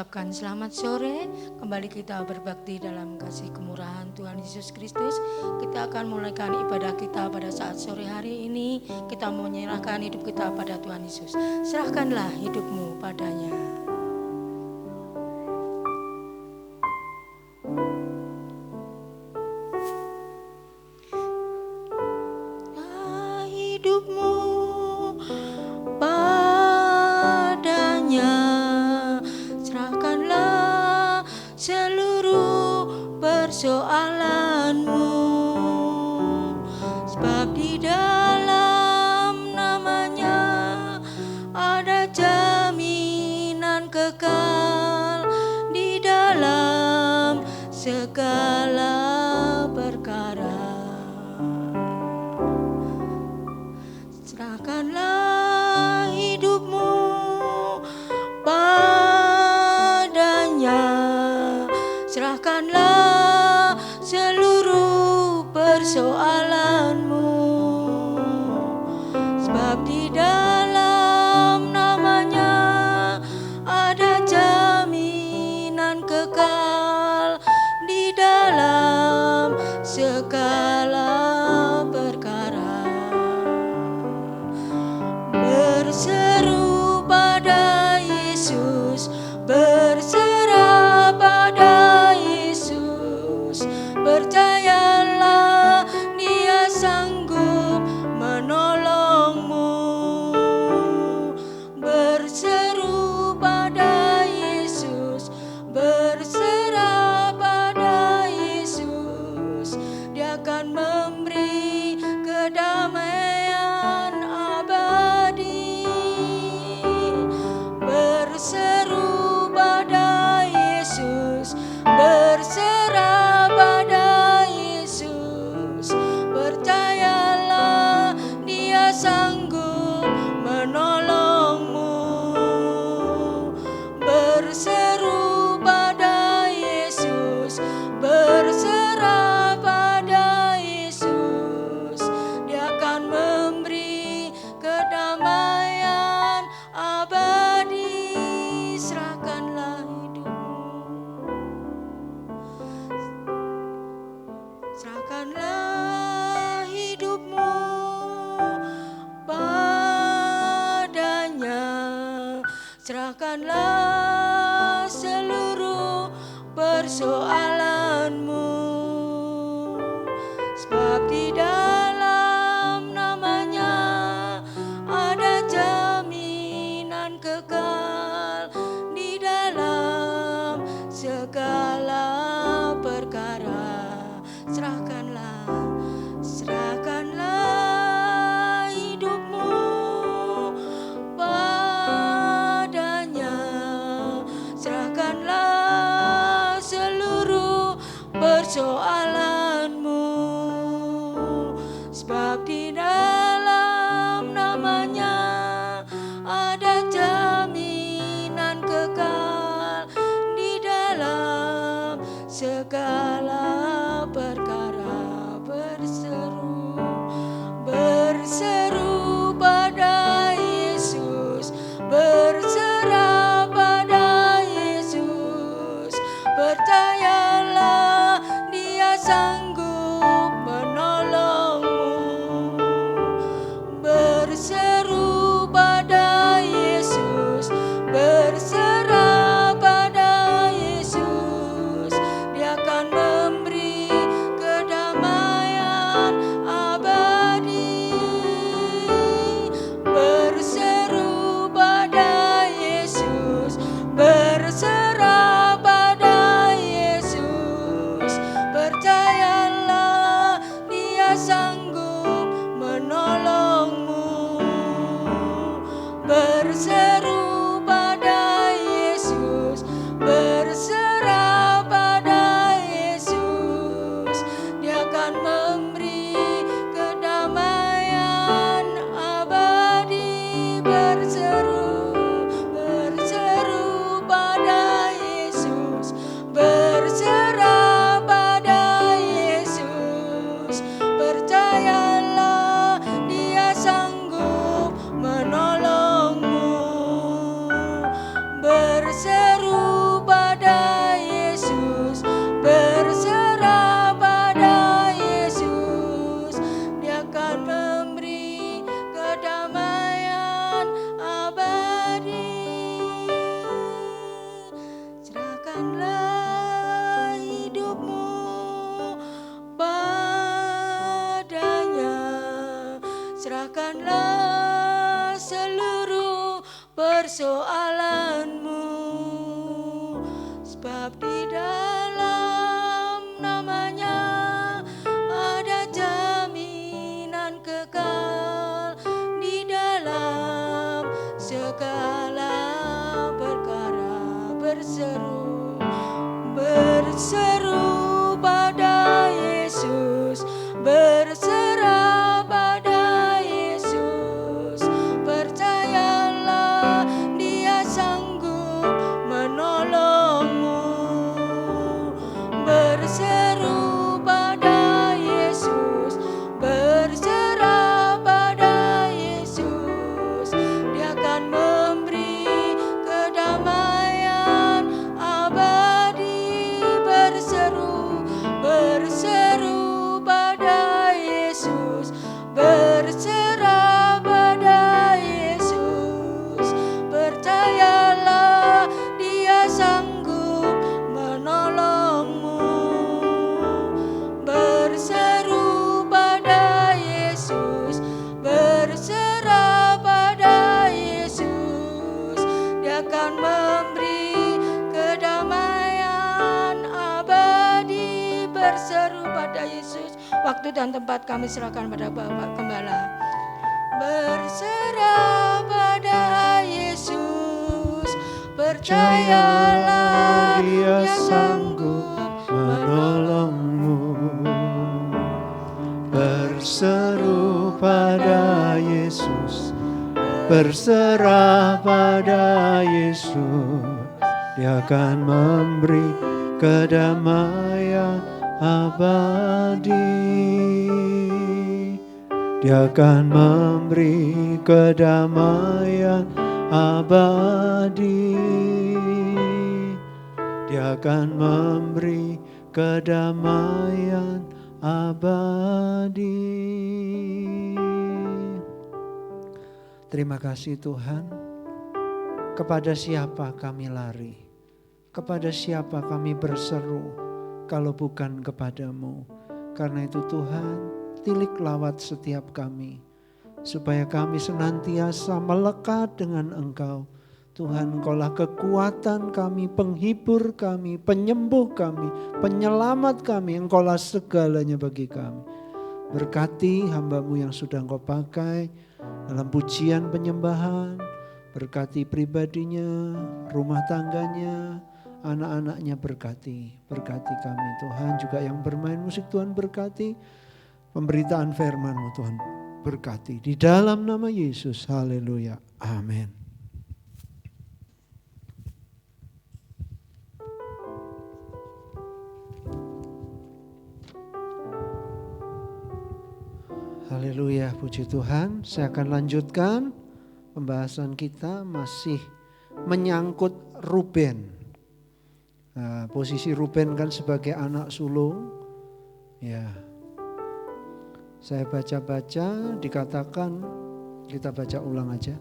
ucapkan selamat sore. Kembali kita berbakti dalam kasih kemurahan Tuhan Yesus Kristus. Kita akan memulaikan ibadah kita pada saat sore hari ini. Kita menyerahkan hidup kita pada Tuhan Yesus. Serahkanlah hidupmu padanya. Hidupmu padanya, serahkanlah seluruh persoalanmu, sebab di dalam namanya ada jaminan kekal di dalam segala perkara. Serahkanlah hidupmu padanya, serahkanlah seluruh persoalanmu, sebab di dalam namanya ada jaminan kekal di dalam segala perkara. Berseru pada Yesus, berserah pada Yesus, percayalah Dia sanggup menolongmu. Berseru pada Yesus, berserah pada Yesus, Dia akan memberi kedamaian abadi. Berseru pada Yesus, berserah pada Yesus, percayalah Dia sanggup menolongmu. Berseru pada Yesus, berserah pada Yesus, Dia akan memberi kedamaian abadi. Serahkanlah hidupmu, serahkanlah hidupmu padanya, serahkanlah seluruh persoalanmu, sebab di dalam namanya ada jaminan kekal di dalam segala perkara. Serahkanlah, serahkanlah hidupmu padanya, serahkanlah seluruh persoalanmu, sebab di dalam namanya ada jaminan kekal di dalam segala perkara. Serahkanlah seluruh persoalanmu, sebab di dalam namanya ada jaminan kekal. Di dalam segala perkara berseru pada Yesus, berserah pada Yesus. Percayalah Dia sanggup menolongmu. Berseru pada Yesus, berserah pada Yesus. Dia akan memberi kedamaian abadi. Berseru pada Yesus, berserah pada Yesus. Percayalah Dia sanggup menolongmu. Berseru pada Yesus, berserah pada Yesus. Dia akan memberi kedamaian abadi. Berseru pada Yesus. Waktu dan tempat kami serahkan pada Bapak Gembala. Berserah pada Yesus, percayalah Dia sanggup menolongmu. Berseru pada Yesus, berserah pada Yesus. Dia akan memberi kedamaian abadi. Dia akan memberi kedamaian abadi. Dia akan memberi kedamaian abadi. Terima kasih Tuhan. Kepada siapa kami lari? Kepada siapa kami berseru kalau bukan kepadamu? Karena itu Tuhan, tilik lawat setiap kami, supaya kami senantiasa melekat dengan Engkau. Tuhan, Engkaulah kekuatan kami, penghibur kami, penyembuh kami, penyelamat kami. Engkaulah segalanya bagi kami. Berkati hamba-Mu yang sudah Engkau pakai dalam pujian penyembahan. Berkati pribadinya, rumah tangganya, anak-anaknya berkati. Berkati kami Tuhan, juga yang bermain musik Tuhan berkati. Pemberitaan firman-Mu Tuhan berkati. Di dalam nama Yesus, haleluya, amin. Haleluya, puji Tuhan. Saya akan lanjutkan pembahasan kita, masih menyangkut Ruben. Nah, posisi Ruben kan sebagai anak sulung. Ya, saya baca-baca, dikatakan, kita baca ulang aja.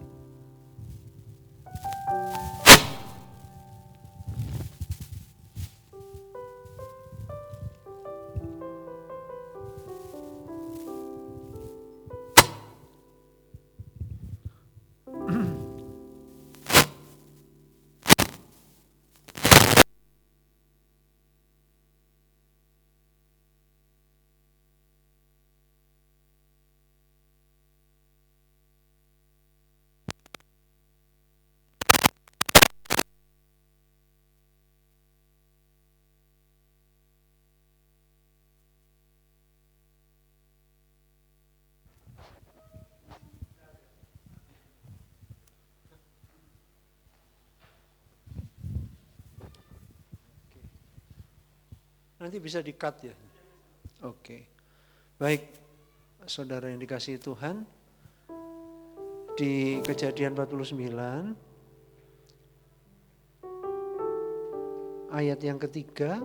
Nanti bisa di-cut ya. Oke. Baik, saudara yang dikasihi Tuhan. Di Kejadian 49 ayat yang ketiga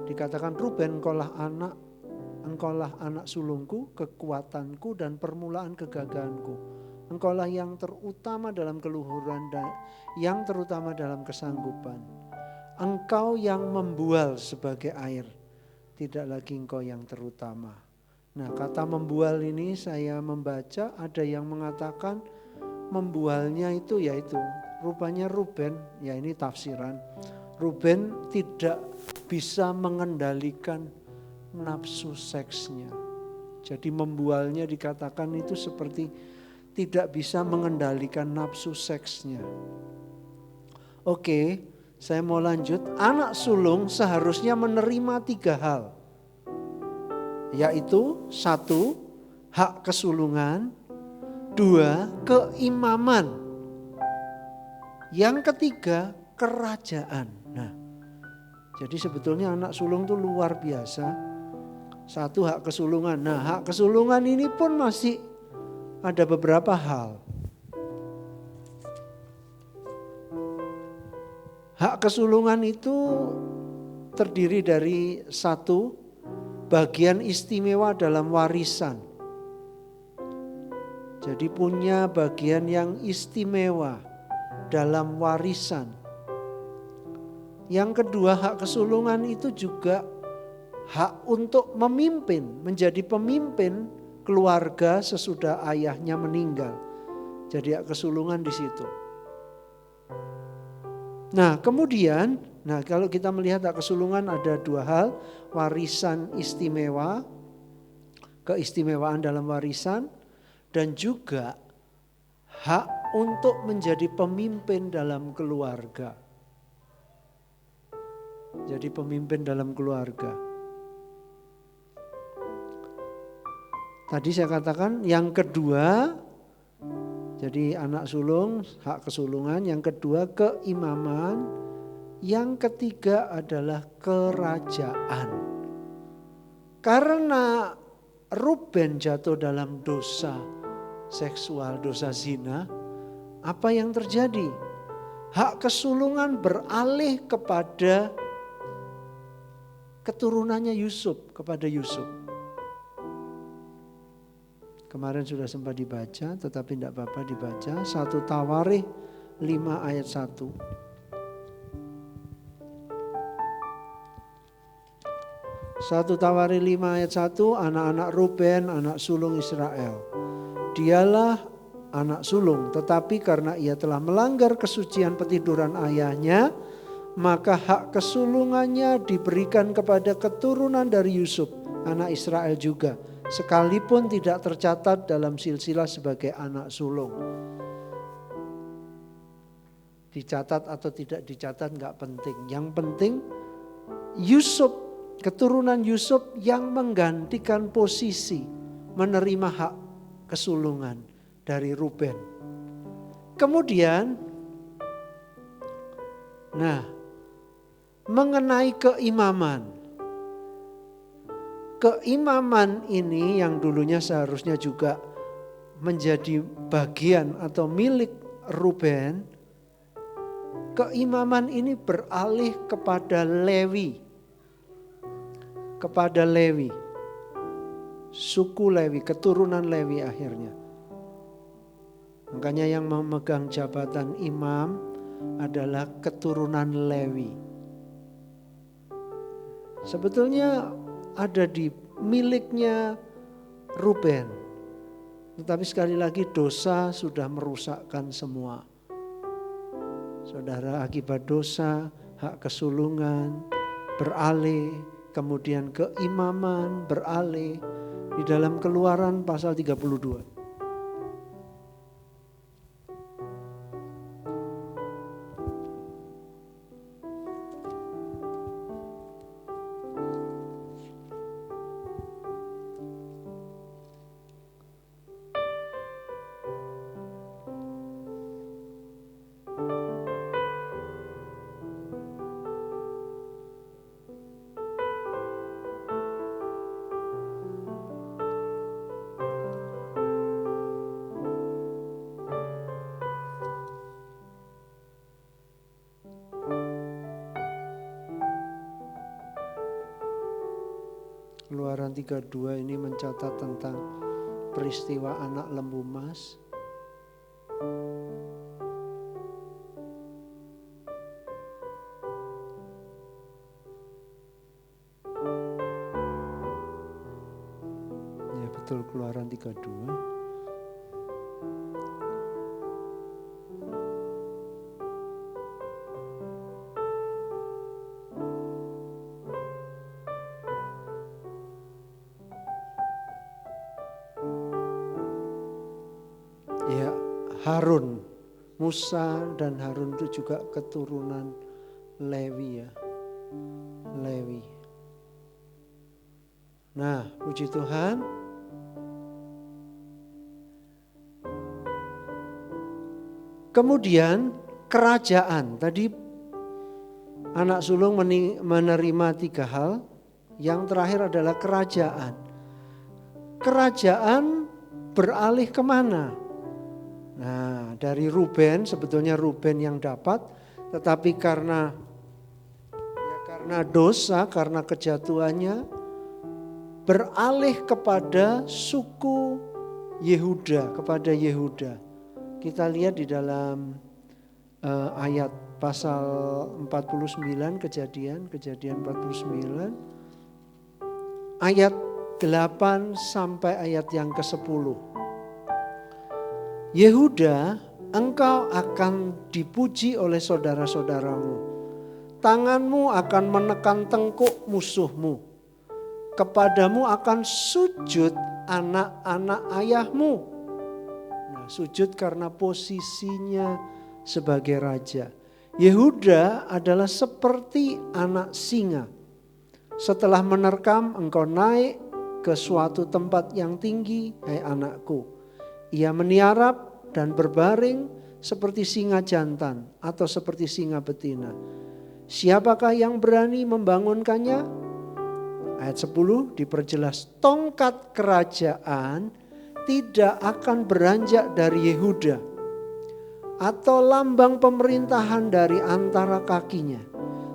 dikatakan, Ruben, engkaulah anak sulungku, kekuatanku dan permulaan kegagahanku. Engkaulah yang terutama dalam keluhuran dan yang terutama dalam kesanggupan. Engkau yang membual sebagai air, tidak lagi engkau yang terutama. Nah, kata membual ini saya membaca ada yang mengatakan membualnya itu yaitu rupanya Ruben, ya ini tafsiran. Ruben tidak bisa mengendalikan nafsu seksnya. Jadi membualnya dikatakan itu seperti tidak bisa mengendalikan nafsu seksnya. Oke, saya mau lanjut. Anak sulung seharusnya menerima 3 hal. Yaitu 1, hak kesulungan. 2, keimaman. Yang ketiga, kerajaan. Nah, jadi sebetulnya anak sulung itu luar biasa. 1, hak kesulungan. Nah, hak kesulungan ini pun masih ada beberapa hal. Hak kesulungan itu terdiri dari 1, bagian istimewa dalam warisan. Jadi punya bagian yang istimewa dalam warisan. Yang kedua, hak kesulungan itu juga hak untuk memimpin, menjadi pemimpin keluarga sesudah ayahnya meninggal. Jadi hak kesulungan di situ. Nah, kemudian, kalau kita melihat hak kesulungan ada 2 hal, warisan istimewa, keistimewaan dalam warisan, dan juga hak untuk menjadi pemimpin dalam keluarga. Jadi pemimpin dalam keluarga. Tadi saya katakan yang kedua, jadi anak sulung, hak kesulungan. Yang kedua keimaman. Yang ketiga adalah kerajaan. Karena Ruben jatuh dalam dosa seksual, dosa zina, apa yang terjadi? Hak kesulungan beralih kepada keturunannya Yusuf, kepada Yusuf. Kemarin sudah sempat dibaca, tetapi tidak apa-apa dibaca. 1 Tawarikh 5 ayat 1. 1 Tawarikh 5 ayat 1, anak-anak Ruben, anak sulung Israel. Dialah anak sulung, tetapi karena ia telah melanggar kesucian petiduran ayahnya, maka hak kesulungannya diberikan kepada keturunan dari Yusuf, anak Israel juga, sekalipun tidak tercatat dalam silsilah sebagai anak sulung. Dicatat atau tidak dicatat gak penting. Yang penting Yusuf, keturunan Yusuf yang menggantikan posisi menerima hak kesulungan dari Ruben. Kemudian, mengenai keimaman. Keimaman ini yang dulunya seharusnya juga menjadi bagian atau milik Ruben. Keimaman ini beralih kepada Lewi. Kepada Lewi. Suku Lewi, keturunan Lewi akhirnya. Makanya yang memegang jabatan imam adalah keturunan Lewi. Sebetulnya ada di miliknya Ruben. Tetapi sekali lagi dosa sudah merusakkan semua. Saudara, akibat dosa, hak kesulungan beralih, kemudian keimaman beralih di dalam Keluaran pasal 32. Keluaran 32 ini mencatat tentang peristiwa anak lembu emas. betul Keluaran 32. Ya, Harun, Musa dan Harun itu juga keturunan Lewi ya. Lewi. Nah, puji Tuhan. Kemudian kerajaan. Tadi anak sulung menerima 3 hal. Yang terakhir adalah kerajaan. Kerajaan beralih kemana? Nah, dari Ruben, sebetulnya Ruben yang dapat. Tetapi karena dosa, karena kejatuhannya, beralih kepada suku Yehuda, kepada Yehuda. Kita lihat di dalam ayat pasal 49 kejadian 49 ayat 8 sampai ayat yang ke-10. Yehuda, engkau akan dipuji oleh saudara-saudaramu. Tanganmu akan menekan tengkuk musuhmu. Kepadamu akan sujud anak-anak ayahmu. Nah, sujud karena posisinya sebagai raja. Yehuda adalah seperti anak singa. Setelah menerkam, engkau naik ke suatu tempat yang tinggi, hai anakku. Ia meniarap dan berbaring seperti singa jantan atau seperti singa betina. Siapakah yang berani membangunkannya? Ayat 10 diperjelas, tongkat kerajaan tidak akan beranjak dari Yehuda atau lambang pemerintahan dari antara kakinya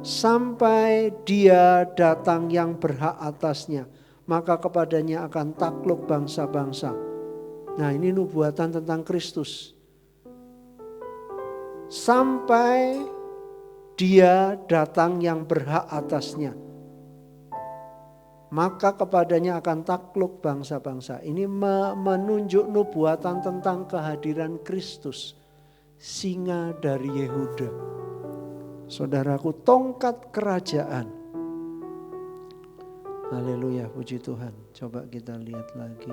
sampai dia datang yang berhak atasnya, maka kepadanya akan takluk bangsa-bangsa. Nah, ini nubuatan tentang Kristus. Sampai dia datang yang berhak atasnya, maka kepadanya akan takluk bangsa-bangsa. Ini menunjuk nubuatan tentang kehadiran Kristus, singa dari Yehuda. Saudaraku, tongkat kerajaan. Haleluya, puji Tuhan. Coba kita lihat lagi.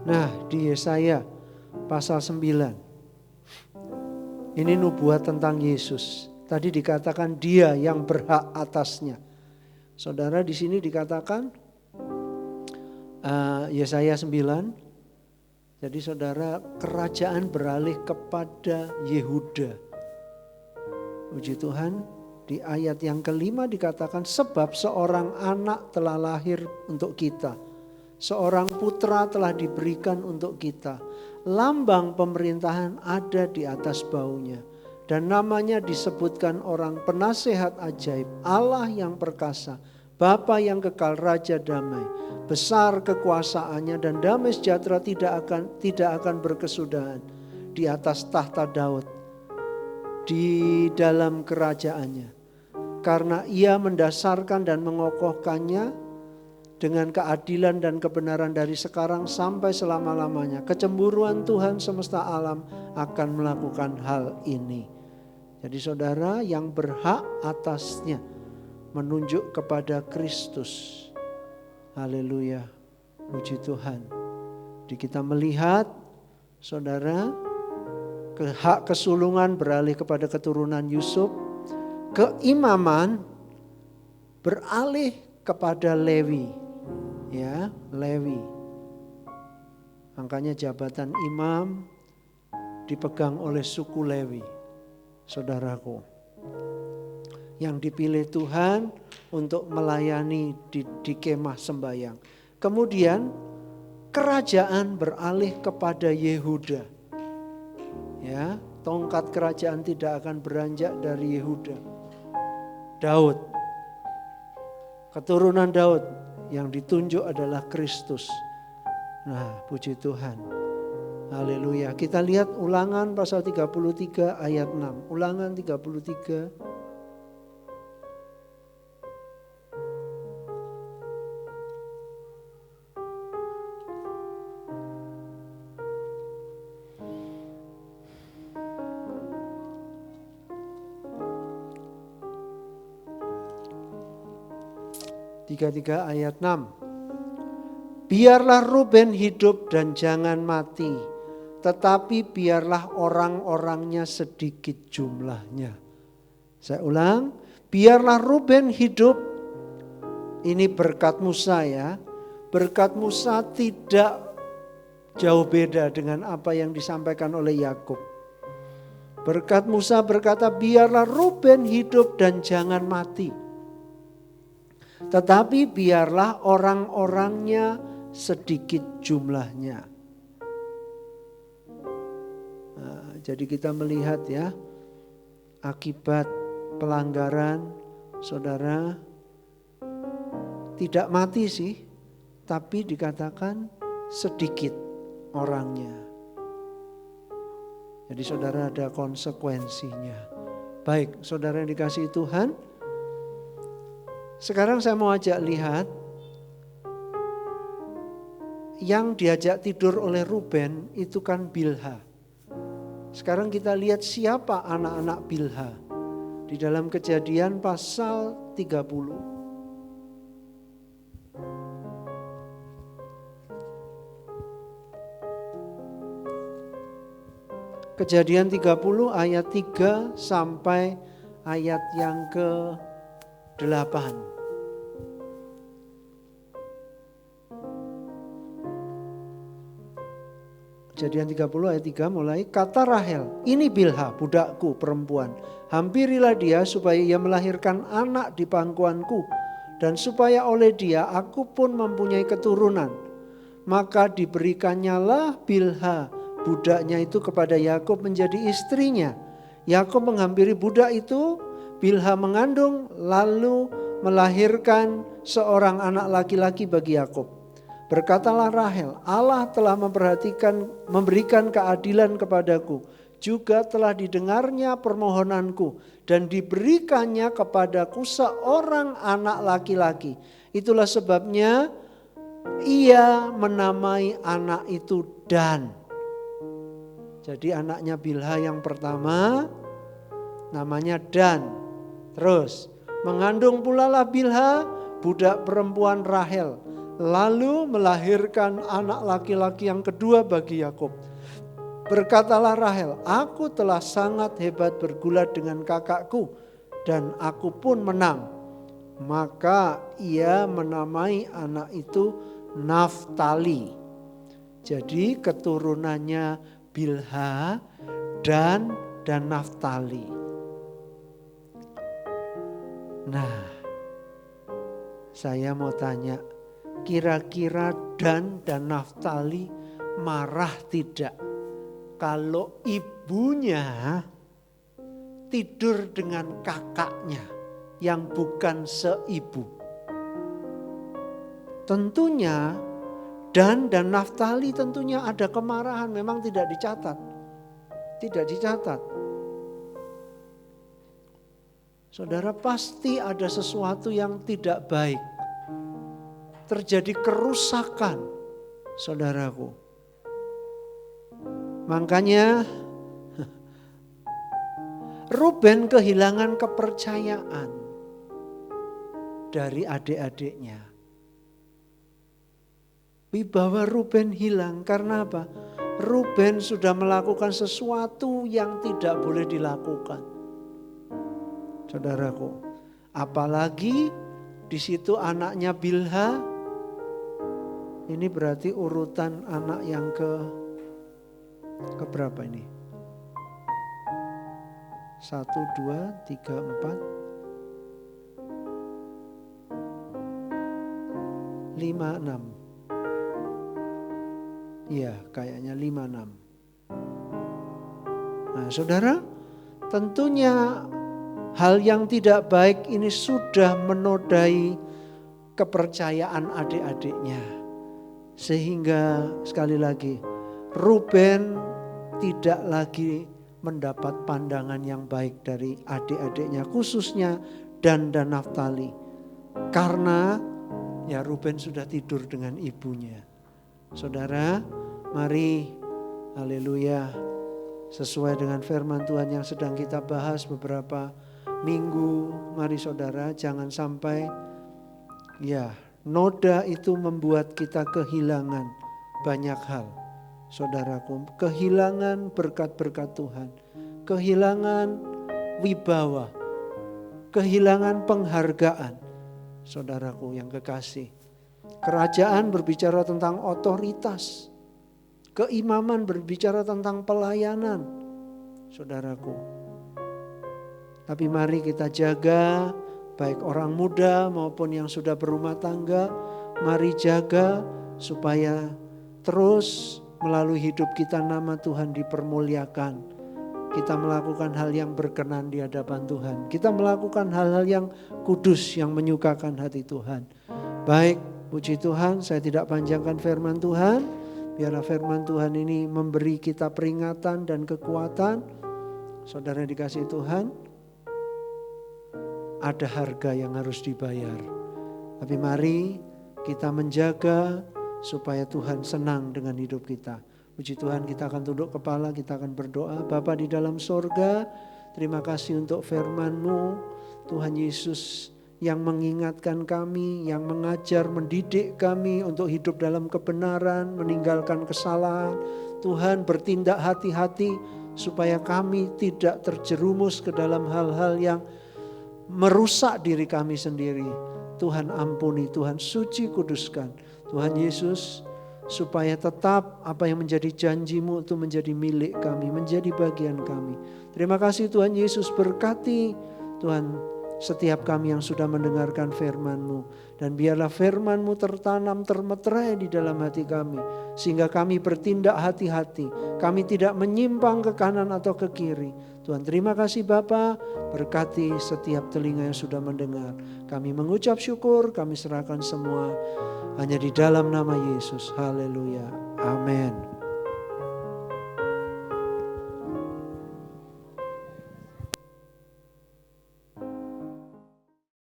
Nah, di Yesaya pasal 9. Ini nubuat tentang Yesus. Tadi dikatakan dia yang berhak atasnya. Saudara, di sini dikatakan Yesaya 9. Jadi saudara, kerajaan beralih kepada Yehuda. Puji Tuhan, di ayat yang kelima dikatakan sebab seorang anak telah lahir untuk kita. Seorang putra telah diberikan untuk kita. Lambang pemerintahan ada di atas baunya. Dan namanya disebutkan orang penasehat ajaib, Allah yang perkasa, Bapa yang kekal, Raja damai. Besar kekuasaannya dan damai sejahtera tidak akan berkesudahan di atas tahta Daud, di dalam kerajaannya. Karena ia mendasarkan dan mengokohkannya dengan keadilan dan kebenaran dari sekarang sampai selama-lamanya. Kecemburuan Tuhan semesta alam akan melakukan hal ini. Jadi saudara, yang berhak atasnya menunjuk kepada Kristus. Haleluya, puji Tuhan. Jadi kita melihat saudara, hak kesulungan beralih kepada keturunan Yusuf. Keimaman beralih kepada Lewi. Ya, Lewi. Makanya jabatan imam dipegang oleh suku Lewi, saudaraku. Yang dipilih Tuhan untuk melayani di kemah sembahyang. Kemudian kerajaan beralih kepada Yehuda. Ya, tongkat kerajaan tidak akan beranjak dari Yehuda. Daud, keturunan Daud. Yang ditunjuk adalah Kristus. Nah, puji Tuhan. Haleluya. Kita lihat Ulangan pasal 33 ayat 6. Ulangan 33. Tiga ayat 6. Biarlah Ruben hidup dan jangan mati, tetapi biarlah orang-orangnya sedikit jumlahnya. Saya ulang, biarlah Ruben hidup. Ini berkat Musa ya. Berkat Musa tidak jauh beda dengan apa yang disampaikan oleh Yakub. Berkat Musa berkata, biarlah Ruben hidup dan jangan mati. Tetapi biarlah orang-orangnya sedikit jumlahnya. Nah, jadi kita melihat ya, akibat pelanggaran saudara tidak mati sih, tapi dikatakan sedikit orangnya. Jadi saudara ada konsekuensinya. Baik, saudara yang dikasihi Tuhan, sekarang saya mau ajak lihat yang diajak tidur oleh Ruben itu kan Bilha. Sekarang kita lihat siapa anak-anak Bilha di dalam Kejadian pasal 30. Kejadian 30 ayat 3 sampai ayat yang ke-8. Kejadian 30 ayat 3 mulai, kata Rahel, ini Bilha budakku perempuan, hampirilah dia supaya ia melahirkan anak di pangkuanku, dan supaya oleh dia aku pun mempunyai keturunan. Maka diberikannya Bilha budaknya itu kepada Yakub menjadi istrinya. Yakub menghampiri budak itu, Bilha mengandung lalu melahirkan seorang anak laki-laki bagi Yakub. Berkatalah Rahel, Allah telah memberikan keadilan kepadaku, juga telah didengarnya permohonanku dan diberikannya kepadaku seorang anak laki-laki. Itulah sebabnya ia menamai anak itu Dan. Jadi anaknya Bilha yang pertama namanya Dan. Terus mengandung pula lah Bilha budak perempuan Rahel. Lalu melahirkan anak laki-laki yang kedua bagi Yakub. Berkatalah Rahel, aku telah sangat hebat bergulat dengan kakakku dan aku pun menang. Maka ia menamai anak itu Naftali. Jadi keturunannya Bilha, Dan Naftali. Nah, saya mau tanya, kira-kira Dan Naftali marah tidak kalau ibunya tidur dengan kakaknya yang bukan seibu? Tentunya Dan Naftali tentunya ada kemarahan, memang tidak dicatat. Tidak dicatat. Saudara, pasti ada sesuatu yang tidak baik. Terjadi kerusakan, saudaraku. Makanya Ruben kehilangan kepercayaan dari adik-adiknya. Wibawa Ruben hilang karena apa? Ruben sudah melakukan sesuatu yang tidak boleh dilakukan. Saudaraku, apalagi di situ anaknya Bilha. Ini berarti urutan anak yang ke berapa ini? 1, 2, 3, 4, 5, 6. Iya, kayaknya 5, 6. Nah, saudara, tentunya hal yang tidak baik ini sudah menodai kepercayaan adik-adiknya. Sehingga sekali lagi Ruben tidak lagi mendapat pandangan yang baik dari adik-adiknya, khususnya Dan dan Naftali. Karena ya Ruben sudah tidur dengan ibunya. Saudara, mari haleluya, sesuai dengan firman Tuhan yang sedang kita bahas beberapa minggu, mari saudara jangan sampai ya noda itu membuat kita kehilangan banyak hal. Saudaraku, kehilangan berkat-berkat Tuhan, kehilangan wibawa, kehilangan penghargaan. Saudaraku yang kekasih, kerajaan berbicara tentang otoritas, keimaman berbicara tentang pelayanan, saudaraku. Tapi mari kita jaga, baik orang muda maupun yang sudah berumah tangga, mari jaga supaya terus melalui hidup kita nama Tuhan dipermuliakan. Kita melakukan hal yang berkenan di hadapan Tuhan. Kita melakukan hal-hal yang kudus, yang menyukakan hati Tuhan. Baik, puji Tuhan, saya tidak panjangkan firman Tuhan. Biarlah firman Tuhan ini memberi kita peringatan dan kekuatan. Saudara dikasih Tuhan, ada harga yang harus dibayar. Tapi mari kita menjaga supaya Tuhan senang dengan hidup kita. Puji Tuhan, kita akan tunduk kepala, kita akan berdoa. Bapa di dalam sorga, terima kasih untuk firman-Mu, Tuhan Yesus, yang mengingatkan kami, yang mengajar, mendidik kami untuk hidup dalam kebenaran, meninggalkan kesalahan. Tuhan, bertindak hati-hati supaya kami tidak terjerumus ke dalam hal-hal yang merusak diri kami sendiri. Tuhan ampuni, Tuhan suci kuduskan. Tuhan Yesus, supaya tetap apa yang menjadi janji-Mu itu menjadi milik kami, menjadi bagian kami. Terima kasih Tuhan Yesus, berkati Tuhan setiap kami yang sudah mendengarkan firman-Mu. Dan biarlah firman-Mu tertanam, termeterai di dalam hati kami. Sehingga kami bertindak hati-hati. Kami tidak menyimpang ke kanan atau ke kiri. Tuhan terima kasih Bapa, berkati setiap telinga yang sudah mendengar. Kami mengucap syukur, kami serahkan semua hanya di dalam nama Yesus. Haleluya. Amin.